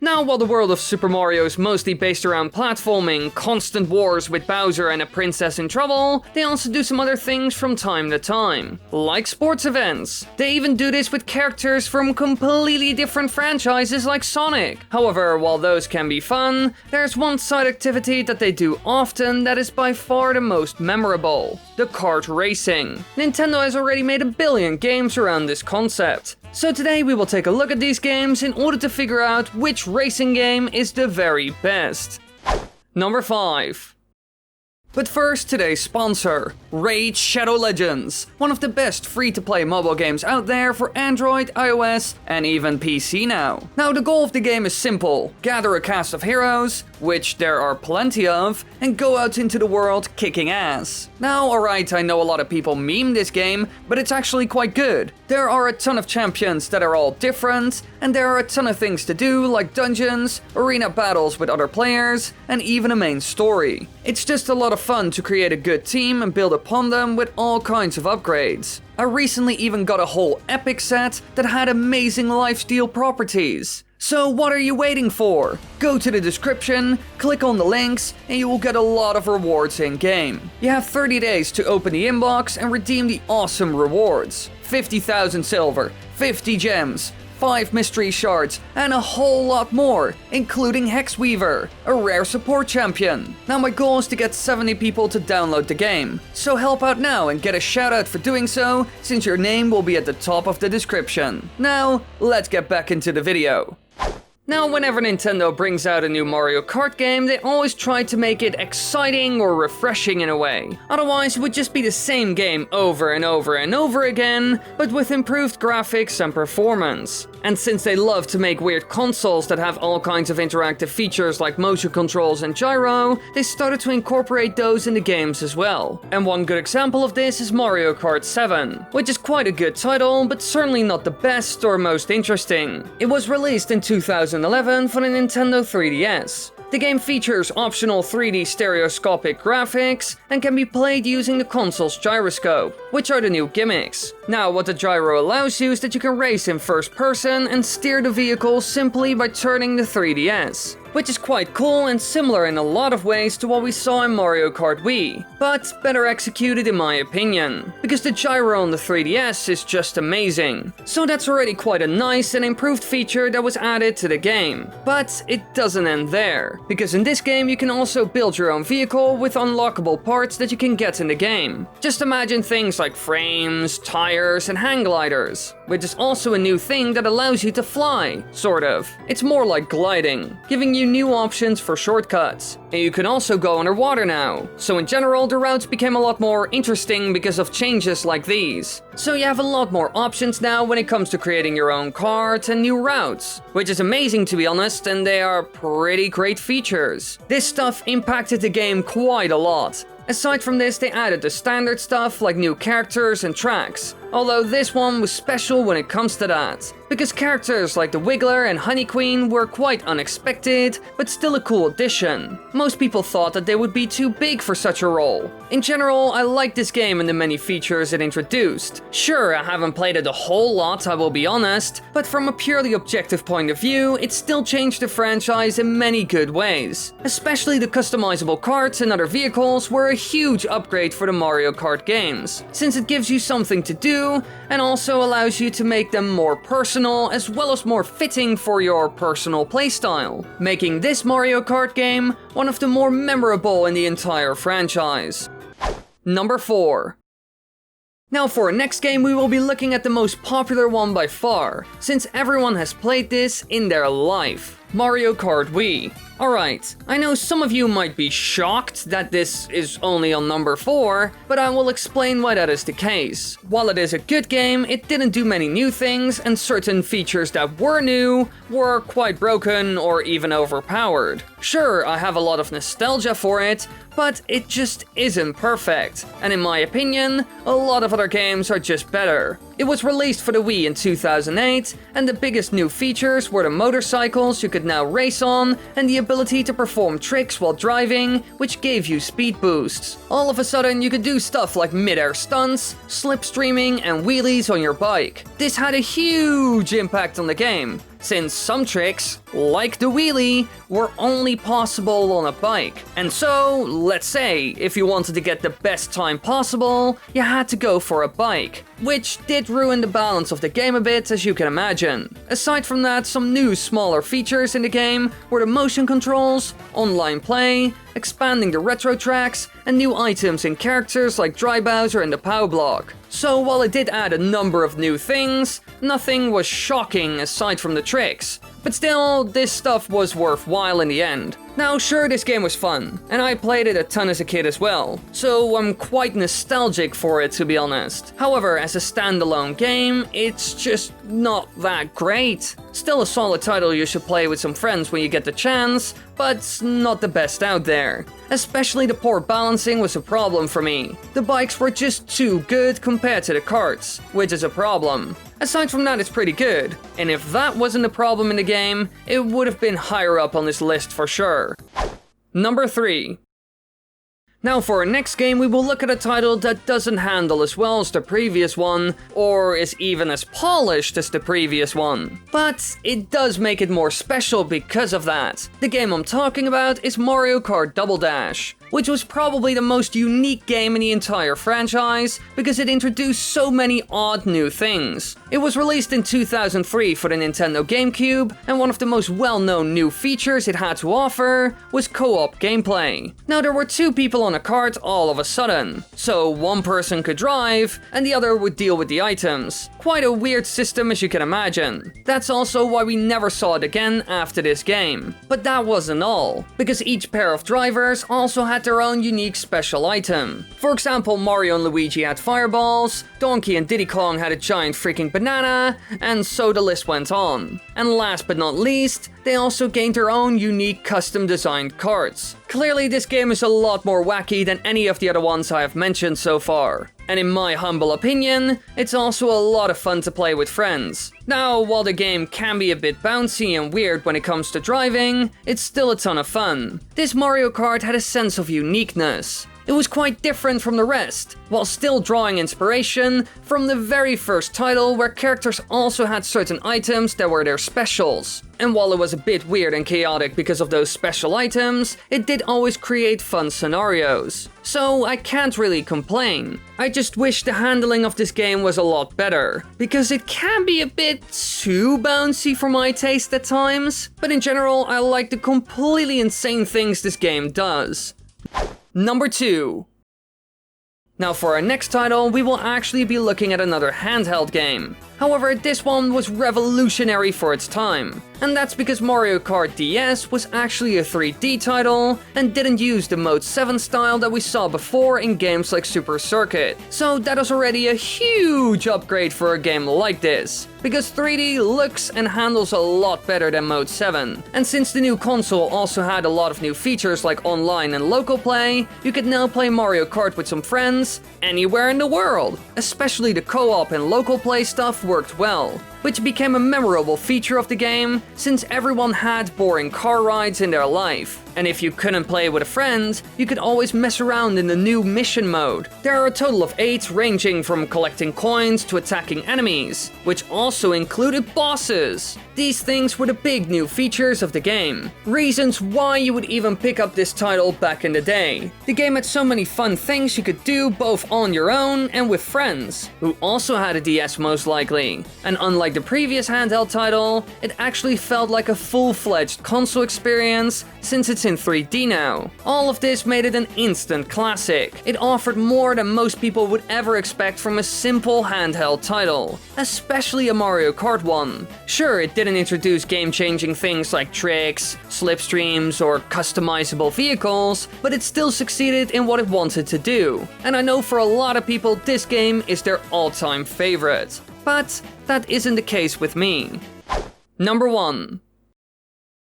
Now, while the world of Super Mario is mostly based around platforming, constant wars with Bowser and a princess in trouble, they also do some other things from time to time, like sports events. They even do this with characters from completely different franchises like Sonic. However, while those can be fun, there's one side activity that they do often that is by far the most memorable: the kart racing. Nintendo has already made 1 billion games around this concept. So today we will take a look at these games in order to figure out which racing game is the very best. Number 5. But first, today's sponsor, Raid Shadow Legends, one of the best free-to-play mobile games out there for Android, iOS, and even PC now. Now, the goal of the game is simple: gather a cast of heroes, which there are plenty of, and go out into the world kicking ass. Now, alright, I know a lot of people meme this game, but it's actually quite good. There are a ton of champions that are all different, and there are a ton of things to do, like dungeons, arena battles with other players, and even a main story. It's just a lot of fun to create a good team and build upon them with all kinds of upgrades. I recently even got a whole epic set that had amazing lifesteal properties. So what are you waiting for? Go to the description, click on the links, and you will get a lot of rewards in-game. You have 30 days to open the inbox and redeem the awesome rewards: 50,000 silver, 50 gems, 5 mystery shards, and a whole lot more, including Hexweaver, a rare support champion. Now my goal is to get 70 people to download the game, so help out now and get a shout out for doing so, since your name will be at the top of the description. Now, let's get back into the video. Now, whenever Nintendo brings out a new Mario Kart game, they always try to make it exciting or refreshing in a way. Otherwise, it would just be the same game over and over and over again, but with improved graphics and performance. And since they love to make weird consoles that have all kinds of interactive features like motion controls and gyro, they started to incorporate those in the games as well. And one good example of this is Mario Kart 7, which is quite a good title, but certainly not the best or most interesting. It was released in 2011 for the Nintendo 3DS. The game features optional 3D stereoscopic graphics and can be played using the console's gyroscope, which are the new gimmicks. Now, what the gyro allows you is that you can race in first person and steer the vehicle simply by turning the 3DS, which is quite cool and similar in a lot of ways to what we saw in Mario Kart Wii, but better executed in my opinion, because the gyro on the 3DS is just amazing. So that's already quite a nice and improved feature that was added to the game. But it doesn't end there, because in this game you can also build your own vehicle with unlockable parts that you can get in the game. Just imagine things like frames, tires, and hang gliders, which is also a new thing that allows you to fly, sort of. It's more like gliding, giving you new options for shortcuts. And you can also go underwater now. So in general, the routes became a lot more interesting because of changes like these. So you have a lot more options now when it comes to creating your own karts and new routes, which is amazing to be honest, and they are pretty great features. This stuff impacted the game quite a lot. Aside from this, they added the standard stuff like new characters and tracks, although this one was special when it comes to that, because characters like the Wiggler and Honey Queen were quite unexpected, but still a cool addition. Most people thought that they would be too big for such a role. In general, I like this game and the many features it introduced. Sure, I haven't played it a whole lot, I will be honest, but from a purely objective point of view, it still changed the franchise in many good ways. Especially the customizable karts and other vehicles were a huge upgrade for the Mario Kart games, since it gives you something to do and also allows you to make them more personal as well as more fitting for your personal playstyle, making this Mario Kart game one of the more memorable in the entire franchise. Number 4. Now for our next game we will be looking at the most popular one by far, since everyone has played this in their life: Mario Kart Wii. Alright, I know some of you might be shocked that this is only on number 4, but I will explain why that is the case. While it is a good game, it didn't do many new things, and certain features that were new were quite broken or even overpowered. Sure, I have a lot of nostalgia for it, but it just isn't perfect, and in my opinion, a lot of other games are just better. It was released for the Wii in 2008, and the biggest new features were the motorcycles you could now race on, and the ability to perform tricks while driving, which gave you speed boosts. All of a sudden, you could do stuff like mid-air stunts, slipstreaming, and wheelies on your bike. This had a huge impact on the game, since some tricks, like the wheelie, were only possible on a bike. And so, let's say, if you wanted to get the best time possible, you had to go for a bike, which did ruin the balance of the game a bit, as you can imagine. Aside from that, some new smaller features in the game were the motion controls, online play, expanding the retro tracks, and new items and characters like Dry Bowser and the POW block. So while it did add a number of new things, nothing was shocking aside from the tricks. But still, this stuff was worthwhile in the end. Now sure, this game was fun, and I played it a ton as a kid as well, so I'm quite nostalgic for it, to be honest. However, as a standalone game, it's just not that great. Still a solid title you should play with some friends when you get the chance, but not the best out there. Especially the poor balancing was a problem for me. The bikes were just too good compared to the karts, which is a problem. Aside from that, it's pretty good, and if that wasn't a problem in the game, it would have been higher up on this list for sure. Number 3. Now for our next game, we will look at a title that doesn't handle as well as the previous one, or is even as polished as the previous one. But it does make it more special because of that. The game I'm talking about is Mario Kart Double Dash, which was probably the most unique game in the entire franchise because it introduced so many odd new things. It was released in 2003 for the Nintendo GameCube, and one of the most well-known new features it had to offer was co-op gameplay. Now there were two people on a kart all of a sudden, so one person could drive and the other would deal with the items. Quite a weird system as you can imagine. That's also why we never saw it again after this game. But that wasn't all, because each pair of drivers also had their own unique special item. For example, Mario and Luigi had fireballs, Donkey and Diddy Kong had a giant freaking banana, and so the list went on. And last but not least, they also gained their own unique custom designed karts. Clearly this game is a lot more wacky than any of the other ones I have mentioned so far. And in my humble opinion, it's also a lot of fun to play with friends. Now, while the game can be a bit bouncy and weird when it comes to driving, it's still a ton of fun. This Mario Kart had a sense of uniqueness. It was quite different from the rest, while still drawing inspiration from the very first title where characters also had certain items that were their specials. And while it was a bit weird and chaotic because of those special items, it did always create fun scenarios. So I can't really complain. I just wish the handling of this game was a lot better, because it can be a bit too bouncy for my taste at times. But in general, I like the completely insane things this game does. Number 2. Now for our next title, we will actually be looking at another handheld game. However, this one was revolutionary for its time. And that's because Mario Kart DS was actually a 3D title and didn't use the Mode 7 style that we saw before in games like Super Circuit. So that is already a huge upgrade for a game like this, because 3D looks and handles a lot better than Mode 7. And since the new console also had a lot of new features like online and local play, you could now play Mario Kart with some friends anywhere in the world. Especially the co-op and local play stuff worked well, which became a memorable feature of the game since everyone had boring car rides in their life. And if you couldn't play with a friend, you could always mess around in the new mission mode. There are a total of 8, ranging from collecting coins to attacking enemies, which also included bosses. These things were the big new features of the game, reasons why you would even pick up this title back in the day. The game had so many fun things you could do both on your own and with friends, who also had a DS most likely. And unlike the previous handheld title, it actually felt like a full-fledged console experience since it's in 3D now. All of this made it an instant classic. It offered more than most people would ever expect from a simple handheld title, especially a Mario Kart one. Sure, it didn't introduce game-changing things like tricks, slipstreams, or customizable vehicles, but it still succeeded in what it wanted to do. And I know for a lot of people this game is their all-time favorite. But that isn't the case with me. Number 1.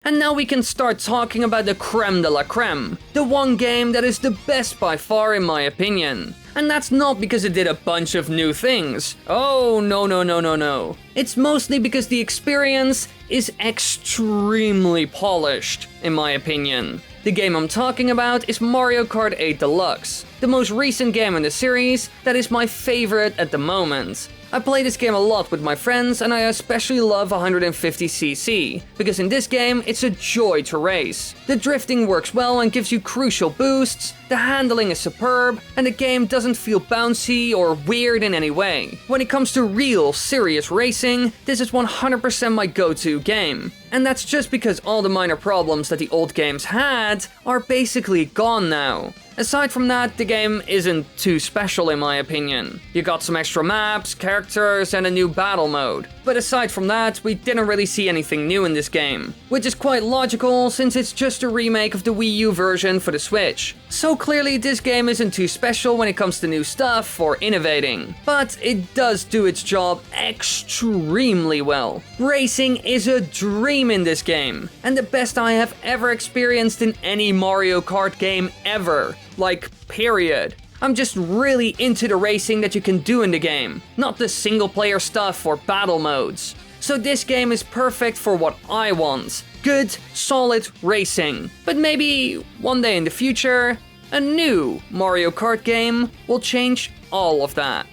And now we can start talking about the creme de la creme, the one game that is the best by far in my opinion. And that's not because it did a bunch of new things. Oh, no. It's mostly because the experience is extremely polished, in my opinion. The game I'm talking about is Mario Kart 8 Deluxe, the most recent game in the series that is my favorite at the moment. I play this game a lot with my friends, and I especially love 150cc, because in this game it's a joy to race. The drifting works well and gives you crucial boosts, the handling is superb, and the game doesn't feel bouncy or weird in any way. When it comes to real, serious racing, this is 100% my go-to game. And that's just because all the minor problems that the old games had are basically gone now. Aside from that, the game isn't too special in my opinion. You got some extra maps, characters, and a new battle mode. But aside from that, we didn't really see anything new in this game. Which is quite logical since it's just a remake of the Wii U version for the Switch. So clearly this game isn't too special when it comes to new stuff or innovating. But it does do its job extremely well. Racing is a dream in this game, and the best I have ever experienced in any Mario Kart game ever. Like, period. I'm just really into the racing that you can do in the game, not the single player stuff or battle modes. So this game is perfect for what I want. Good, solid racing. But maybe one day in the future, a new Mario Kart game will change all of that.